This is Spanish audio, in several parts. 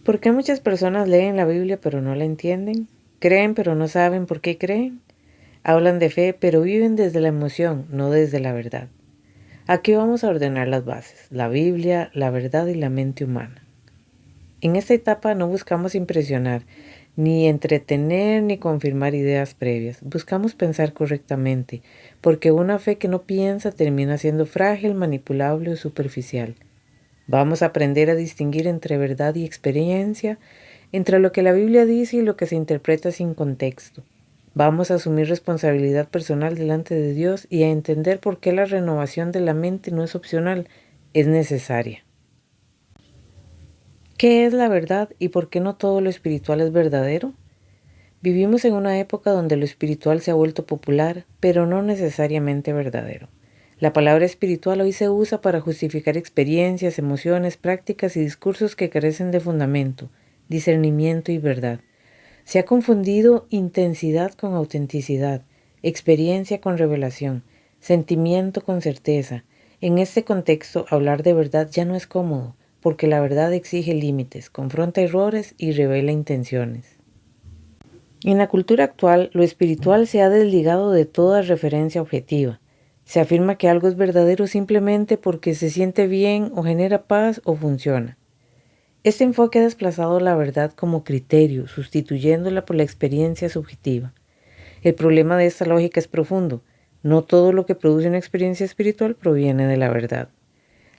¿Por qué muchas personas leen la Biblia pero no la entienden? ¿Creen pero no saben por qué creen? Hablan de fe pero viven desde la emoción, no desde la verdad. Aquí vamos a ordenar las bases, la Biblia, la verdad y la mente humana. En esta etapa no buscamos impresionar, ni entretener, ni confirmar ideas previas. Buscamos pensar correctamente, porque una fe que no piensa termina siendo frágil, manipulable o superficial. Vamos a aprender a distinguir entre verdad y experiencia, entre lo que la Biblia dice y lo que se interpreta sin contexto. Vamos a asumir responsabilidad personal delante de Dios y a entender por qué la renovación de la mente no es opcional, es necesaria. ¿Qué es la verdad y por qué no todo lo espiritual es verdadero? Vivimos en una época donde lo espiritual se ha vuelto popular, pero no necesariamente verdadero. La palabra espiritual hoy se usa para justificar experiencias, emociones, prácticas y discursos que carecen de fundamento, discernimiento y verdad. Se ha confundido intensidad con autenticidad, experiencia con revelación, sentimiento con certeza. En este contexto, hablar de verdad ya no es cómodo, porque la verdad exige límites, confronta errores y revela intenciones. En la cultura actual, lo espiritual se ha desligado de toda referencia objetiva. Se afirma que algo es verdadero simplemente porque se siente bien o genera paz o funciona. Este enfoque ha desplazado la verdad como criterio, sustituyéndola por la experiencia subjetiva. El problema de esta lógica es profundo. No todo lo que produce una experiencia espiritual proviene de la verdad.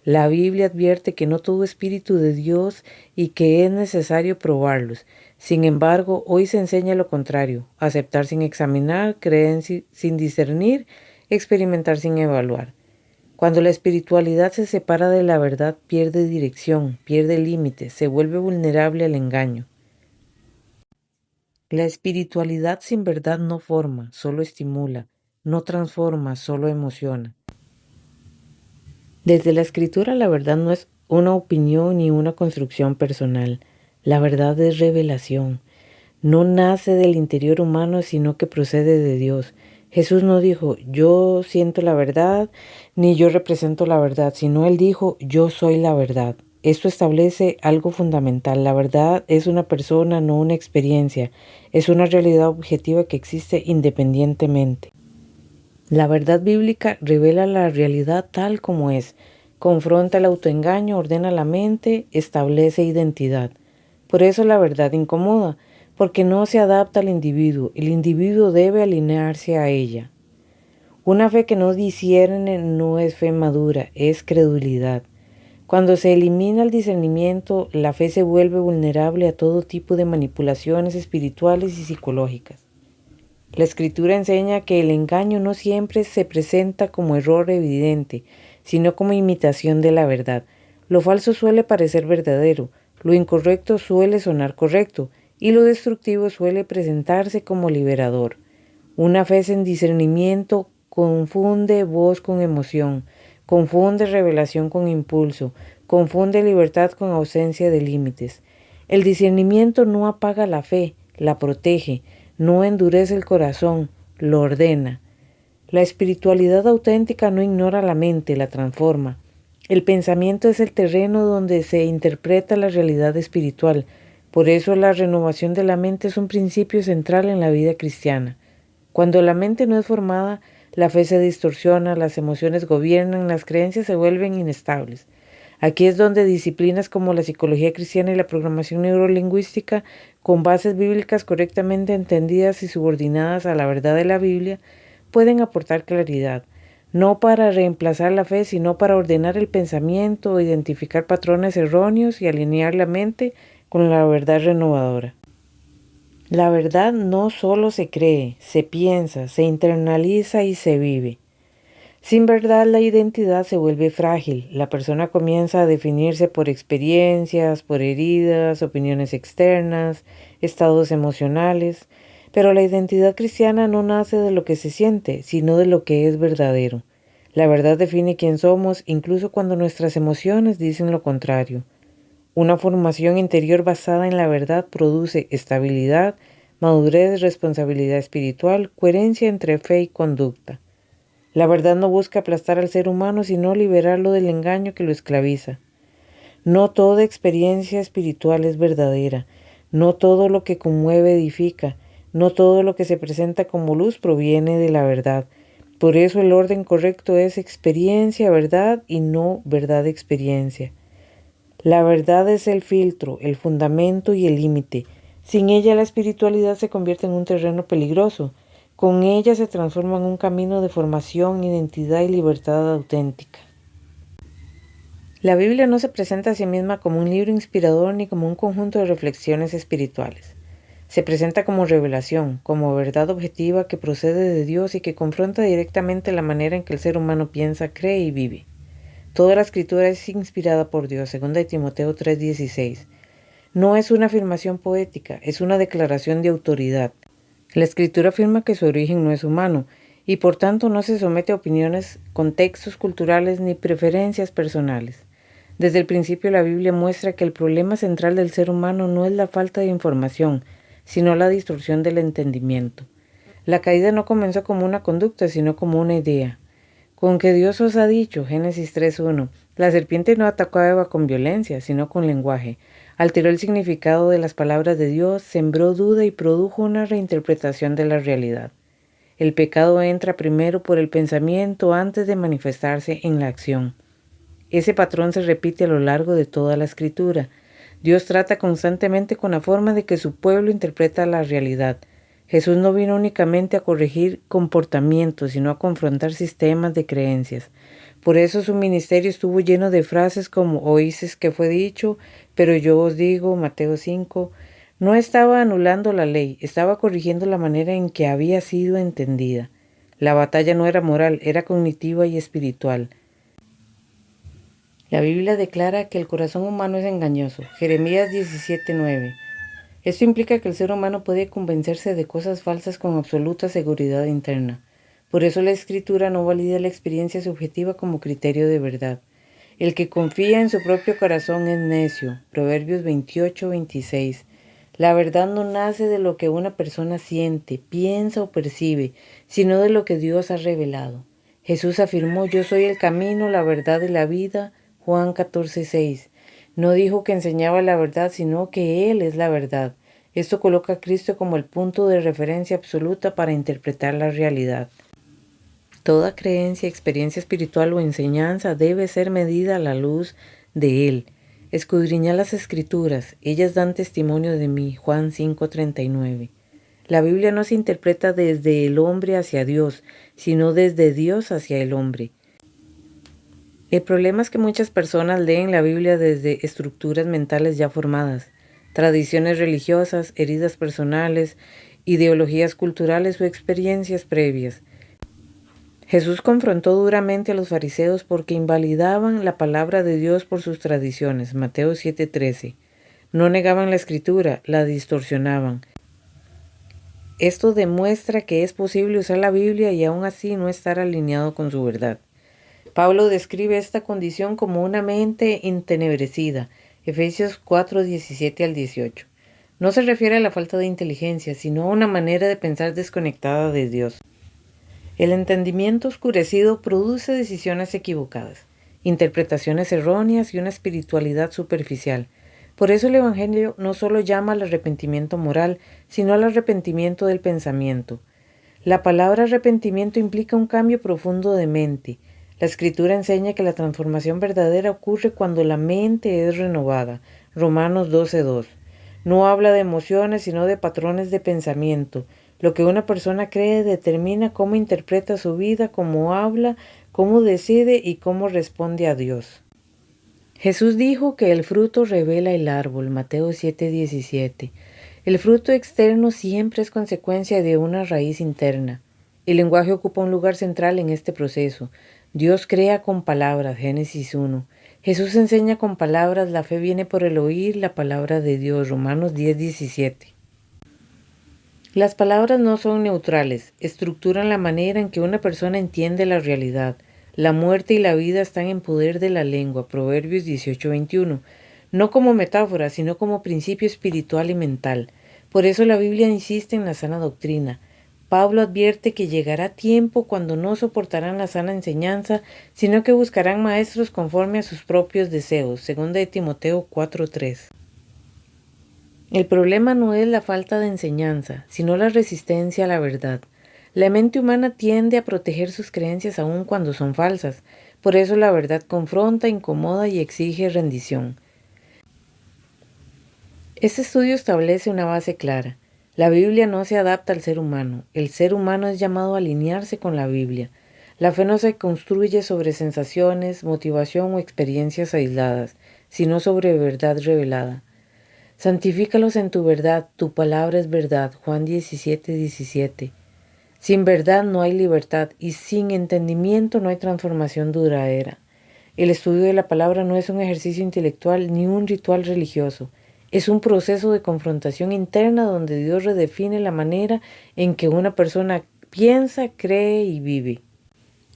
La Biblia advierte que no todo espíritu de Dios y que es necesario probarlos. Sin embargo, hoy se enseña lo contrario: aceptar sin examinar, creer sin discernir, experimentar sin evaluar. Cuando la espiritualidad se separa de la verdad, pierde dirección, pierde límites, se vuelve vulnerable al engaño. La espiritualidad sin verdad no forma, solo estimula, no transforma, solo emociona. Desde la escritura, la verdad no es una opinión ni una construcción personal. La verdad es revelación. No nace del interior humano, sino que procede de Dios. Jesús no dijo, yo siento la verdad, ni yo represento la verdad, sino Él dijo, yo soy la verdad. Esto establece algo fundamental. La verdad es una persona, no una experiencia. Es una realidad objetiva que existe independientemente. La verdad bíblica revela la realidad tal como es, confronta el autoengaño, ordena la mente, establece identidad. Por eso la verdad incomoda, porque no se adapta al individuo, el individuo debe alinearse a ella. Una fe que no discierne no es fe madura, es credulidad. Cuando se elimina el discernimiento, la fe se vuelve vulnerable a todo tipo de manipulaciones espirituales y psicológicas. La escritura enseña que el engaño no siempre se presenta como error evidente, sino como imitación de la verdad. Lo falso suele parecer verdadero, lo incorrecto suele sonar correcto y lo destructivo suele presentarse como liberador. Una fe sin discernimiento confunde voz con emoción, confunde revelación con impulso, confunde libertad con ausencia de límites. El discernimiento no apaga la fe, la protege, no endurece el corazón, lo ordena. La espiritualidad auténtica no ignora la mente, la transforma. El pensamiento es el terreno donde se interpreta la realidad espiritual. Por eso la renovación de la mente es un principio central en la vida cristiana. Cuando la mente no es formada, la fe se distorsiona, las emociones gobiernan, las creencias se vuelven inestables. Aquí es donde disciplinas como la psicología cristiana y la programación neurolingüística, con bases bíblicas correctamente entendidas y subordinadas a la verdad de la Biblia, pueden aportar claridad, no para reemplazar la fe, sino para ordenar el pensamiento, identificar patrones erróneos y alinear la mente con la verdad renovadora. La verdad no solo se cree, se piensa, se internaliza y se vive. Sin verdad, la identidad se vuelve frágil. La persona comienza a definirse por experiencias, por heridas, opiniones externas, estados emocionales. Pero la identidad cristiana no nace de lo que se siente, sino de lo que es verdadero. La verdad define quién somos, incluso cuando nuestras emociones dicen lo contrario. Una formación interior basada en la verdad produce estabilidad, madurez, responsabilidad espiritual, coherencia entre fe y conducta. La verdad no busca aplastar al ser humano, sino liberarlo del engaño que lo esclaviza. No toda experiencia espiritual es verdadera. No todo lo que conmueve edifica. No todo lo que se presenta como luz proviene de la verdad. Por eso el orden correcto es experiencia, verdad y no verdad experiencia. La verdad es el filtro, el fundamento y el límite. Sin ella la espiritualidad se convierte en un terreno peligroso. Con ella se transforma en un camino de formación, identidad y libertad auténtica. La Biblia no se presenta a sí misma como un libro inspirador ni como un conjunto de reflexiones espirituales. Se presenta como revelación, como verdad objetiva que procede de Dios y que confronta directamente la manera en que el ser humano piensa, cree y vive. Toda la escritura es inspirada por Dios, 2 Timoteo 3:16. No es una afirmación poética, es una declaración de autoridad. La escritura afirma que su origen no es humano y por tanto no se somete a opiniones, contextos culturales ni preferencias personales. Desde el principio la Biblia muestra que el problema central del ser humano no es la falta de información, sino la distorsión del entendimiento. La caída no comenzó como una conducta, sino como una idea. Con que Dios os ha dicho, Génesis 3:1, la serpiente no atacó a Eva con violencia, sino con lenguaje. Alteró el significado de las palabras de Dios, sembró duda y produjo una reinterpretación de la realidad. El pecado entra primero por el pensamiento antes de manifestarse en la acción. Ese patrón se repite a lo largo de toda la escritura. Dios trata constantemente con la forma de que su pueblo interpreta la realidad. Jesús no vino únicamente a corregir comportamientos, sino a confrontar sistemas de creencias. Por eso su ministerio estuvo lleno de frases como oísteis que fue dicho, pero yo os digo, Mateo 5. No estaba anulando la ley, estaba corrigiendo la manera en que había sido entendida. La batalla no era moral, era cognitiva y espiritual. La Biblia declara que el corazón humano es engañoso. Jeremías 17:9. Esto implica que el ser humano puede convencerse de cosas falsas con absoluta seguridad interna. Por eso la escritura no valida la experiencia subjetiva como criterio de verdad. El que confía en su propio corazón es necio. Proverbios 28:26. La verdad no nace de lo que una persona siente, piensa o percibe, sino de lo que Dios ha revelado. Jesús afirmó, yo soy el camino, la verdad y la vida. Juan 14:6. No dijo que enseñaba la verdad, sino que Él es la verdad. Esto coloca a Cristo como el punto de referencia absoluta para interpretar la realidad. Toda creencia, experiencia espiritual o enseñanza debe ser medida a la luz de Él. Escudriñad las Escrituras, ellas dan testimonio de mí. Juan 5:39. La Biblia no se interpreta desde el hombre hacia Dios, sino desde Dios hacia el hombre. El problema es que muchas personas leen la Biblia desde estructuras mentales ya formadas, tradiciones religiosas, heridas personales, ideologías culturales o experiencias previas. Jesús confrontó duramente a los fariseos porque invalidaban la palabra de Dios por sus tradiciones, Mateo 7:13. No negaban la escritura, la distorsionaban. Esto demuestra que es posible usar la Biblia y aún así no estar alineado con su verdad. Pablo describe esta condición como una mente entenebrecida, Efesios 4:17-18. No se refiere a la falta de inteligencia, sino a una manera de pensar desconectada de Dios. El entendimiento oscurecido produce decisiones equivocadas, interpretaciones erróneas y una espiritualidad superficial. Por eso el Evangelio no solo llama al arrepentimiento moral, sino al arrepentimiento del pensamiento. La palabra arrepentimiento implica un cambio profundo de mente. La Escritura enseña que la transformación verdadera ocurre cuando la mente es renovada. Romanos 12:2. No habla de emociones, sino de patrones de pensamiento. Lo que una persona cree determina cómo interpreta su vida, cómo habla, cómo decide y cómo responde a Dios. Jesús dijo que el fruto revela el árbol. Mateo 7:17. El fruto externo siempre es consecuencia de una raíz interna. El lenguaje ocupa un lugar central en este proceso. Dios crea con palabras, Génesis 1. Jesús enseña con palabras, la fe viene por el oír la palabra de Dios, Romanos 10:17. Las palabras no son neutrales, estructuran la manera en que una persona entiende la realidad. La muerte y la vida están en poder de la lengua, Proverbios 18:21. No como metáfora, sino como principio espiritual y mental. Por eso la Biblia insiste en la sana doctrina. Pablo advierte que llegará tiempo cuando no soportarán la sana enseñanza, sino que buscarán maestros conforme a sus propios deseos, según de Timoteo 4:3. El problema no es la falta de enseñanza, sino la resistencia a la verdad. La mente humana tiende a proteger sus creencias aun cuando son falsas. Por eso la verdad confronta, incomoda y exige rendición. Este estudio establece una base clara. La Biblia no se adapta al ser humano. El ser humano es llamado a alinearse con la Biblia. La fe no se construye sobre sensaciones, motivación o experiencias aisladas, sino sobre verdad revelada. Santifícalos en tu verdad, tu palabra es verdad. Juan 17:17. Sin verdad no hay libertad y sin entendimiento no hay transformación duradera. El estudio de la palabra no es un ejercicio intelectual ni un ritual religioso. Es un proceso de confrontación interna donde Dios redefine la manera en que una persona piensa, cree y vive.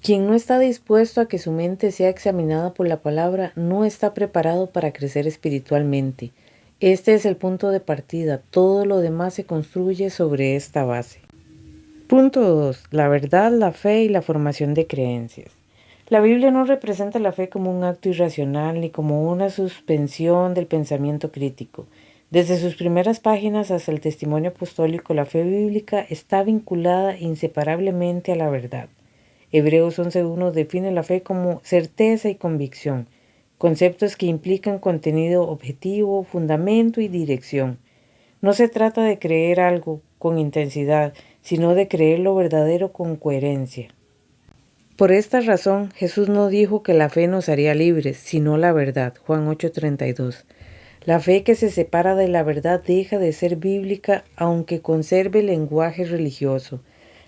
Quien no está dispuesto a que su mente sea examinada por la palabra no está preparado para crecer espiritualmente. Este es el punto de partida. Todo lo demás se construye sobre esta base. Punto 2. La verdad, la fe y la formación de creencias. La Biblia no representa la fe como un acto irracional ni como una suspensión del pensamiento crítico. Desde sus primeras páginas hasta el testimonio apostólico, la fe bíblica está vinculada inseparablemente a la verdad. Hebreos 11:1 define la fe como certeza y convicción, conceptos que implican contenido objetivo, fundamento y dirección. No se trata de creer algo con intensidad, sino de creer lo verdadero con coherencia. Por esta razón, Jesús no dijo que la fe nos haría libres, sino la verdad. Juan 8:32. La fe que se separa de la verdad deja de ser bíblica, aunque conserve el lenguaje religioso.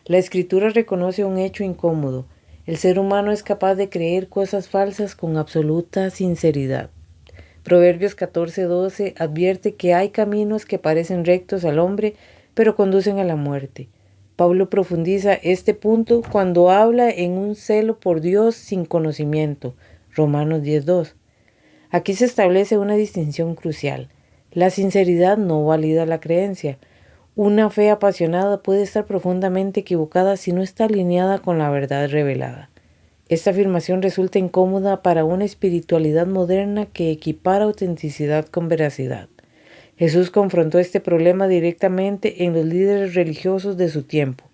La Escritura reconoce un hecho incómodo. El ser humano es capaz de creer cosas falsas con absoluta sinceridad. Proverbios 14:12 advierte que hay caminos que parecen rectos al hombre, pero conducen a la muerte. Pablo profundiza este punto cuando habla en un celo por Dios sin conocimiento. Romanos 10:2. Aquí se establece una distinción crucial. La sinceridad no valida la creencia. Una fe apasionada puede estar profundamente equivocada si no está alineada con la verdad revelada. Esta afirmación resulta incómoda para una espiritualidad moderna que equipara autenticidad con veracidad. Jesús confrontó este problema directamente en los líderes religiosos de su tiempo.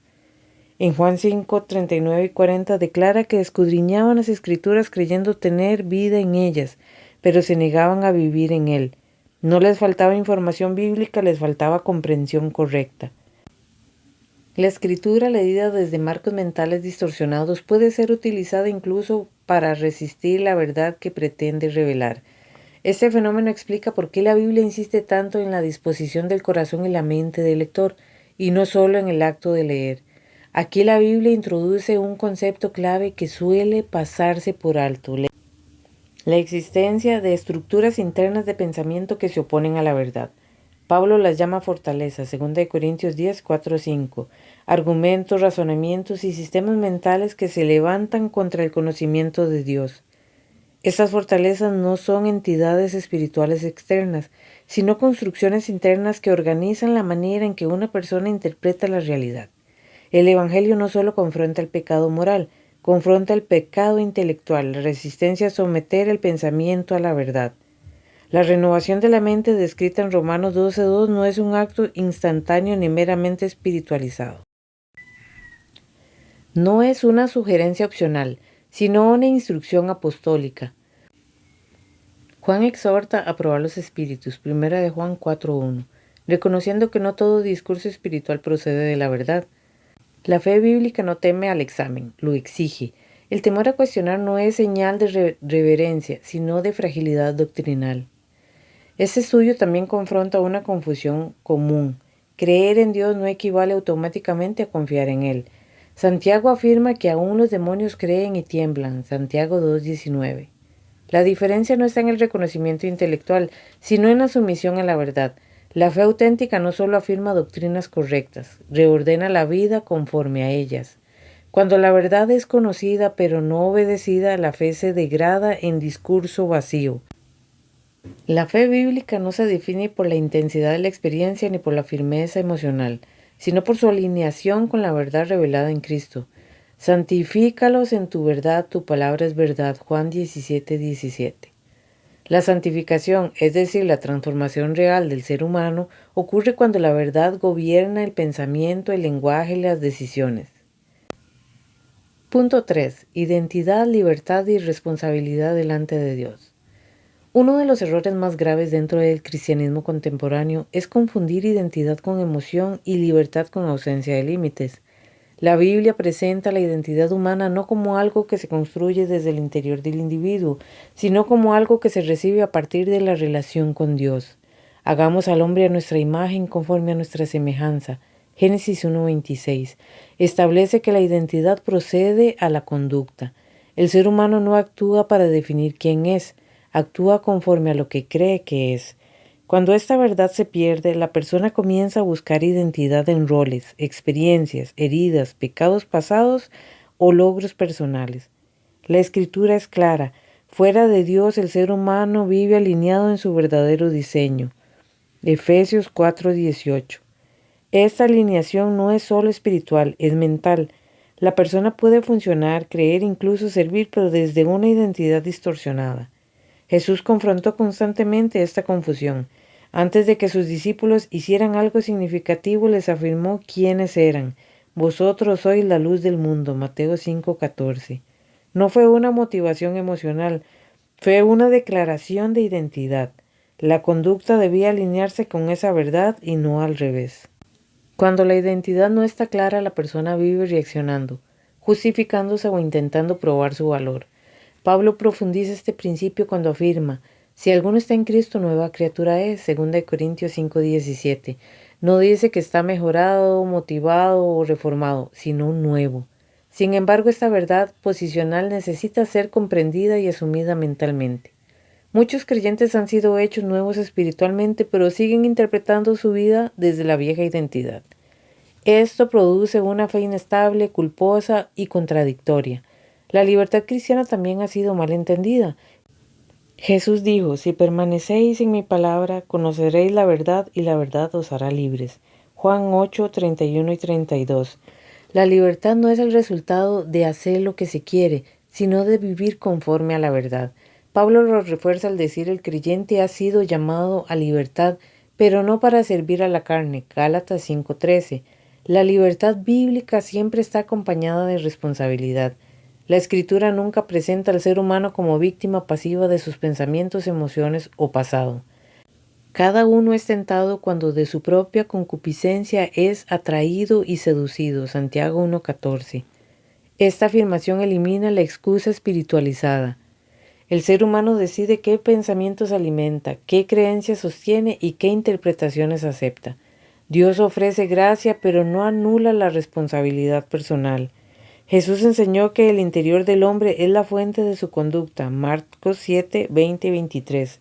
En Juan 5:39 y 40 declara que escudriñaban las Escrituras creyendo tener vida en ellas, pero se negaban a vivir en él. No les faltaba información bíblica, les faltaba comprensión correcta. La escritura leída desde marcos mentales distorsionados puede ser utilizada incluso para resistir la verdad que pretende revelar. Este fenómeno explica por qué la Biblia insiste tanto en la disposición del corazón y la mente del lector, y no solo en el acto de leer. Aquí la Biblia introduce un concepto clave que suele pasarse por alto: la existencia de estructuras internas de pensamiento que se oponen a la verdad. Pablo las llama fortalezas, 2 Corintios 10, 4, 5, argumentos, razonamientos y sistemas mentales que se levantan contra el conocimiento de Dios. Estas fortalezas no son entidades espirituales externas, sino construcciones internas que organizan la manera en que una persona interpreta la realidad. El Evangelio no solo confronta el pecado moral, confronta el pecado intelectual, la resistencia a someter el pensamiento a la verdad. La renovación de la mente descrita en Romanos 12:2 no es un acto instantáneo ni meramente espiritualizado. No es una sugerencia opcional, sino una instrucción apostólica. Juan exhorta a probar los espíritus, 1 de Juan 4:1, reconociendo que no todo discurso espiritual procede de la verdad. La fe bíblica no teme al examen, lo exige. El temor a cuestionar no es señal de reverencia, sino de fragilidad doctrinal. Este estudio también confronta una confusión común. Creer en Dios no equivale automáticamente a confiar en Él. Santiago afirma que aún los demonios creen y tiemblan, Santiago 2:19. La diferencia no está en el reconocimiento intelectual, sino en la sumisión a la verdad. La fe auténtica no solo afirma doctrinas correctas, reordena la vida conforme a ellas. Cuando la verdad es conocida pero no obedecida, la fe se degrada en discurso vacío. La fe bíblica no se define por la intensidad de la experiencia ni por la firmeza emocional. sino por su alineación con la verdad revelada en Cristo. Santifícalos en tu verdad, tu palabra es verdad. Juan 17:17. La santificación, es decir, la transformación real del ser humano, ocurre cuando la verdad gobierna el pensamiento, el lenguaje y las decisiones. Punto 3. Identidad, libertad y responsabilidad delante de Dios. Uno de los errores más graves dentro del cristianismo contemporáneo es confundir identidad con emoción y libertad con ausencia de límites. La Biblia presenta la identidad humana no como algo que se construye desde el interior del individuo, sino como algo que se recibe a partir de la relación con Dios. Hagamos al hombre a nuestra imagen conforme a nuestra semejanza. Génesis 1:26 establece que la identidad procede a la conducta. El ser humano no actúa para definir quién es, actúa conforme a lo que cree que es. Cuando esta verdad se pierde, la persona comienza a buscar identidad en roles, experiencias, heridas, pecados pasados o logros personales. La escritura es clara. Fuera de Dios, el ser humano vive alineado en su verdadero diseño. Efesios 4:18. Esta alineación no es solo espiritual, es mental. La persona puede funcionar, creer, incluso servir, pero desde una identidad distorsionada. Jesús confrontó constantemente esta confusión. Antes de que sus discípulos hicieran algo significativo, les afirmó quiénes eran. Vosotros sois la luz del mundo. Mateo 5:14. No fue una motivación emocional, fue una declaración de identidad. La conducta debía alinearse con esa verdad y no al revés. Cuando la identidad no está clara, la persona vive reaccionando, justificándose o intentando probar su valor. Pablo profundiza este principio cuando afirma: si alguno está en Cristo, nueva criatura es, 2 Corintios 5:17. No dice que está mejorado, motivado o reformado, sino nuevo. Sin embargo, esta verdad posicional necesita ser comprendida y asumida mentalmente. Muchos creyentes han sido hechos nuevos espiritualmente, pero siguen interpretando su vida desde la vieja identidad. Esto produce una fe inestable, culposa y contradictoria. La libertad cristiana también ha sido mal entendida. Jesús dijo: si permanecéis en mi palabra, conoceréis la verdad y la verdad os hará libres. Juan 8:31 y 32. La libertad no es el resultado de hacer lo que se quiere, sino de vivir conforme a la verdad. Pablo lo refuerza al decir: el creyente ha sido llamado a libertad, pero no para servir a la carne. Gálatas 5:13. La libertad bíblica siempre está acompañada de responsabilidad. La escritura nunca presenta al ser humano como víctima pasiva de sus pensamientos, emociones o pasado. Cada uno es tentado cuando de su propia concupiscencia es atraído y seducido. Santiago 1:14. Esta afirmación elimina la excusa espiritualizada. El ser humano decide qué pensamientos alimenta, qué creencias sostiene y qué interpretaciones acepta. Dios ofrece gracia, pero no anula la responsabilidad personal. Jesús enseñó que el interior del hombre es la fuente de su conducta. Marcos 7:20 y 23.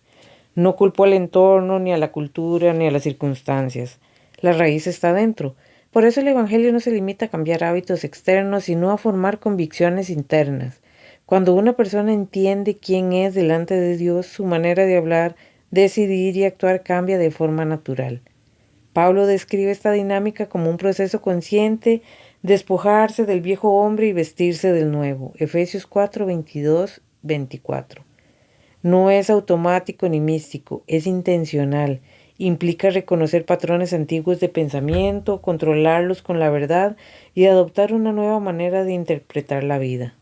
No culpó al entorno, ni a la cultura, ni a las circunstancias. La raíz está dentro. Por eso el Evangelio no se limita a cambiar hábitos externos, sino a formar convicciones internas. Cuando una persona entiende quién es delante de Dios, su manera de hablar, decidir y actuar cambia de forma natural. Pablo describe esta dinámica como un proceso consciente: despojarse del viejo hombre y vestirse del nuevo. Efesios 4:22-24. No es automático ni místico, es intencional. Implica reconocer patrones antiguos de pensamiento, controlarlos con la verdad y adoptar una nueva manera de interpretar la vida.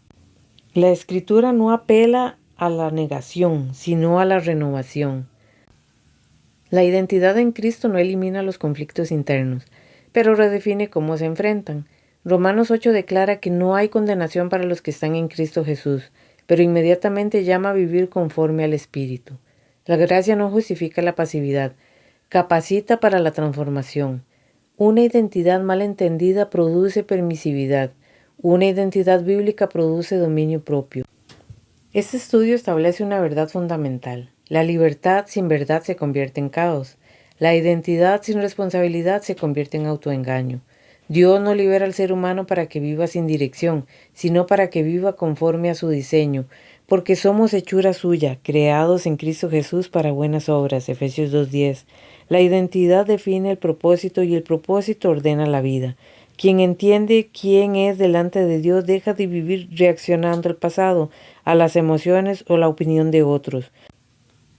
La escritura no apela a la negación, sino a la renovación. La identidad en Cristo no elimina los conflictos internos, pero redefine cómo se enfrentan. Romanos 8 declara que no hay condenación para los que están en Cristo Jesús, pero inmediatamente llama a vivir conforme al Espíritu. La gracia no justifica la pasividad, capacita para la transformación. Una identidad mal entendida produce permisividad. Una identidad bíblica produce dominio propio. Este estudio establece una verdad fundamental. La libertad sin verdad se convierte en caos. La identidad sin responsabilidad se convierte en autoengaño. Dios no libera al ser humano para que viva sin dirección, sino para que viva conforme a su diseño. porque somos hechura suya, creados en Cristo Jesús para buenas obras. Efesios 2:10. La identidad define el propósito y el propósito ordena la vida. Quien entiende quién es delante de Dios deja de vivir reaccionando al pasado, a las emociones o la opinión de otros.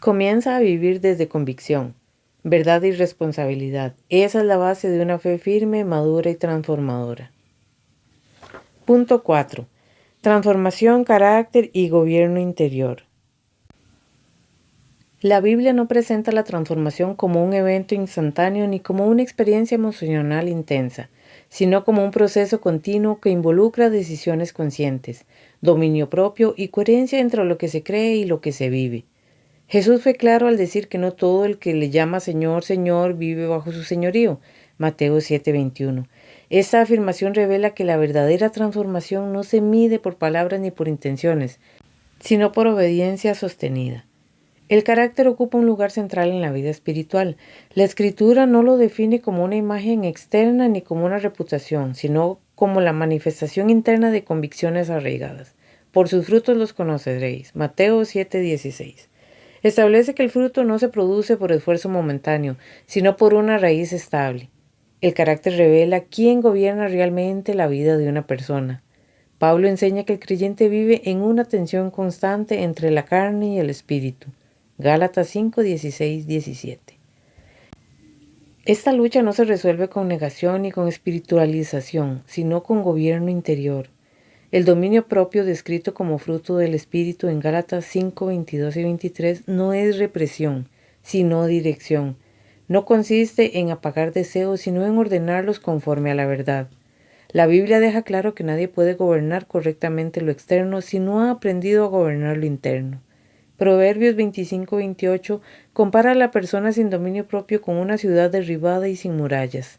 Comienza a vivir desde convicción, verdad y responsabilidad. Esa es la base de una fe firme, madura y transformadora. Punto 4. Transformación, carácter y gobierno interior. La Biblia no presenta la transformación como un evento instantáneo ni como una experiencia emocional intensa, sino como un proceso continuo que involucra decisiones conscientes, dominio propio y coherencia entre lo que se cree y lo que se vive. Jesús fue claro al decir que no todo el que le llama Señor, Señor vive bajo su señorío. Mateo 7:21. Esta afirmación revela que la verdadera transformación no se mide por palabras ni por intenciones, sino por obediencia sostenida. El carácter ocupa un lugar central en la vida espiritual. La Escritura no lo define como una imagen externa ni como una reputación, sino como la manifestación interna de convicciones arraigadas. Por sus frutos los conoceréis. Mateo 7:16. Establece que el fruto no se produce por esfuerzo momentáneo, sino por una raíz estable. El carácter revela quién gobierna realmente la vida de una persona. Pablo enseña que el creyente vive en una tensión constante entre la carne y el espíritu. Gálatas 5:16-17. Esta lucha no se resuelve con negación ni con espiritualización, sino con gobierno interior. El dominio propio descrito como fruto del Espíritu en Gálatas 5:22 y 23 no es represión, sino dirección. No consiste en apagar deseos, sino en ordenarlos conforme a la verdad. La Biblia deja claro que nadie puede gobernar correctamente lo externo si no ha aprendido a gobernar lo interno. Proverbios 25:28 compara a la persona sin dominio propio con una ciudad derribada y sin murallas.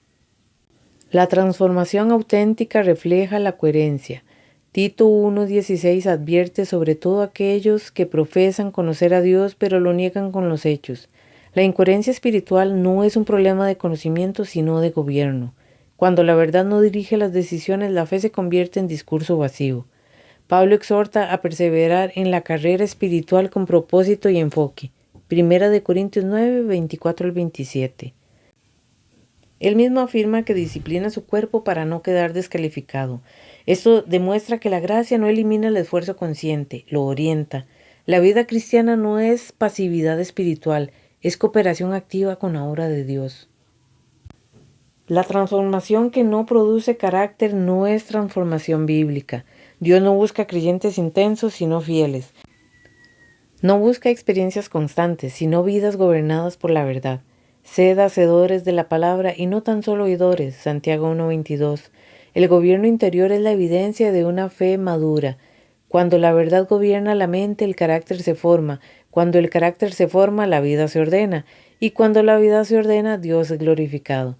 La transformación auténtica refleja la coherencia. Tito 1:16 advierte sobre todo a aquellos que profesan conocer a Dios pero lo niegan con los hechos. La incoherencia espiritual no es un problema de conocimiento sino de gobierno. Cuando la verdad no dirige las decisiones, la fe se convierte en discurso vacío. Pablo exhorta a perseverar en la carrera espiritual con propósito y enfoque. Primera de Corintios 9:24-27. Él mismo afirma que disciplina su cuerpo para no quedar descalificado. Esto demuestra que la gracia no elimina el esfuerzo consciente, lo orienta. La vida cristiana no es pasividad espiritual, es cooperación activa con la obra de Dios. La transformación que no produce carácter no es transformación bíblica. Dios no busca creyentes intensos, sino fieles. No busca experiencias constantes, sino vidas gobernadas por la verdad. Sed hacedores de la palabra y no tan solo oidores. Santiago 1:22. El gobierno interior es la evidencia de una fe madura. Cuando la verdad gobierna la mente, el carácter se forma. Cuando el carácter se forma, la vida se ordena. Y cuando la vida se ordena, Dios es glorificado.